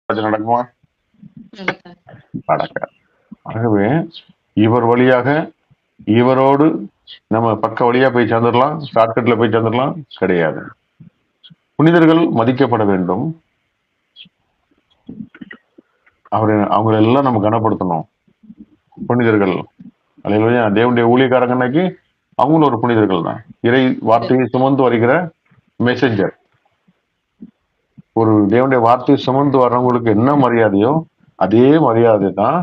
அது நடக்குமா? நடக்காது. நடக்காது. ஆகவே இவர் வழியாக இவரோடு நம்ம பக்க வழியா போய் சேர்ந்துடலாம், ஷார்ட்கட்ல போய் சேர்ந்துடலாம் கிடையாது. புனிதர்கள் மதிக்கப்பட வேண்டும். அவங்களெல்லாம் நம்ம கனப்படுத்தணும். புனிதர்கள் அல்லேலூயா, தேவனுடைய ஊழியக்காரங்கன்னாக்கி அவங்களும் ஒரு புனிதர்கள் தான். இறை வார்த்தையை சுமந்து வருகிற மெசேஞ்சர். ஒரு தேவனுடைய வார்த்தையை சுமந்து வர்றவங்களுக்கு என்ன மரியாதையோ அதே மரியாதை தான்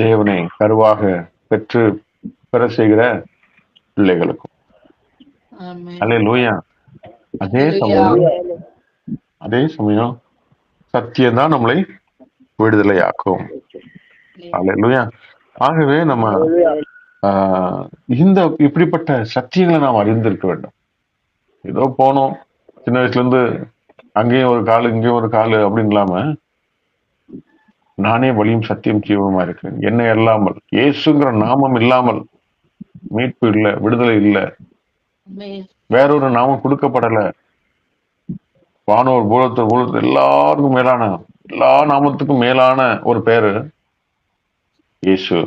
தேவனை கருவாக பெற்று பெற செய்கிற பிள்ளைகளுக்கும். ஆமென். அல்லேலூயா. அதே சமயம் சத்தியம் தான் நம்மளை விடுதலையாக்கும். அல்லேலூயா. ஆகவே நம்ம இந்த இப்படிப்பட்ட சத்தியங்களை நாம் அறிந்திருக்க வேண்டும். ஏதோ போனோம் சின்ன வயசுல இருந்து அங்கேயும் ஒரு காலு இங்கேயும் ஒரு காலு அப்படின்னு இல்லாம, நானே வழியும் சத்தியம் ஜீவனுமா இருக்கிறேன், என்னை அல்லாமல் இயேசுங்கிற நாமம் இல்லாமல் மீட்பு இல்லை, விடுதலை இல்லை, ஆமென். வேறொரு நாமம் கொடுக்கப்படல. வானோர் பூலத்தோர் எல்லாருக்கும் மேலான, எல்லா நாமத்துக்கும் மேலான ஒரு பேரு இயேசு.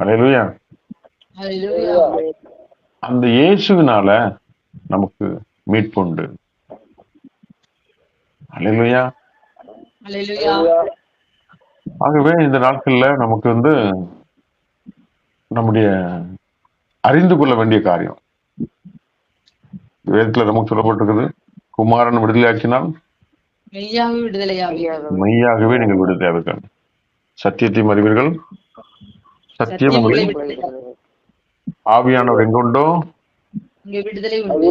அல்லேலூயா. ஹல்லேலூயா. அந்த இயேசுவினால நமக்கு மீட்பு உண்டு. அல்லேலூயா. ஹல்லேலூயா. ஆகவே இந்த நாட்கள்ல நமக்கு நம்முடைய அறிந்து கொள்ள வேண்டிய காரியம் வேதத்துல நமக்கு சொல்லப்பட்டிருக்குது. குமாரன் விடுதலையாக்கினால் மெய்யாகவே விடுதலையாவீர்கள். மெய்யாகவே நீங்கள் விடுதலையாவீர்கள். சத்தியத்தையும் அறிவீர்கள், சத்தியம் உங்களை ஆவியானவர் எங்குண்டோ இங்கே விடுதலை உண்டு.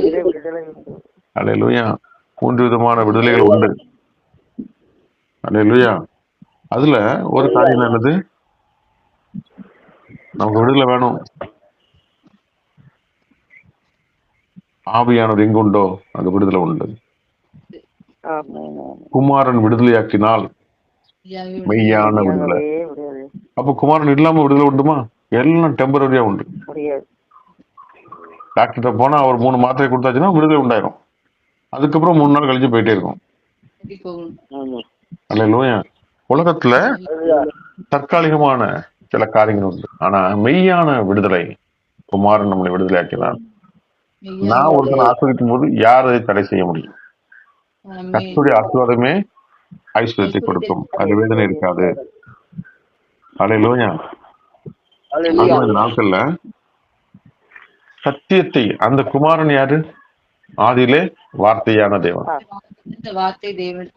அல்லேலூயா. 3 விதமான விடுதலைகள் உண்டு. அல்லேலூயா. அதுல ஒரு காரியம் என்னது, நமக்கு விடுதலை வேணும். ஆவியானவர் எங்குண்டோ அங்க விடுதலை உண்டு. குமாரன் விடுதலையாக்கினால் மெய்யான விடுதலை. அப்ப குமாரன் இல்லாம விடுதலை உண்டுமா? எல்லாம் டெம்பரரியா உண்டு. டாக்டர்கிட்ட போனா அவர் 3 மாத்திரை கொடுத்தாச்சுன்னா விடுதலை உண்டாயிரும். அதுக்கப்புறம் 3 நாள் கழிச்சு போயிட்டே இருக்கும். அல்லேலூயா. உலகத்துல தற்காலிகமான சில காரியங்கள் உண்டு. ஆனா மெய்யான விடுதலை குமாரன் நம்மளை விடுதலை ஆக்கினார். நான் ஒருத்தனை ஆஸ்வதிக்கும் போது யார் அதை தடை செய்ய முடியும்? கர்த்தருடைய ஆசீர்வாதமே ஐஸ்வர்யத்தை கொடுக்கும். அது வேதனை இருக்காது. அல்லேலூயா. இந்த நாட்கள்ல சத்தியத்தை, அந்த குமாரன் யாரு? ஆதியிலே வார்த்தையான தேவன். இந்த வார்த்தை தேவன்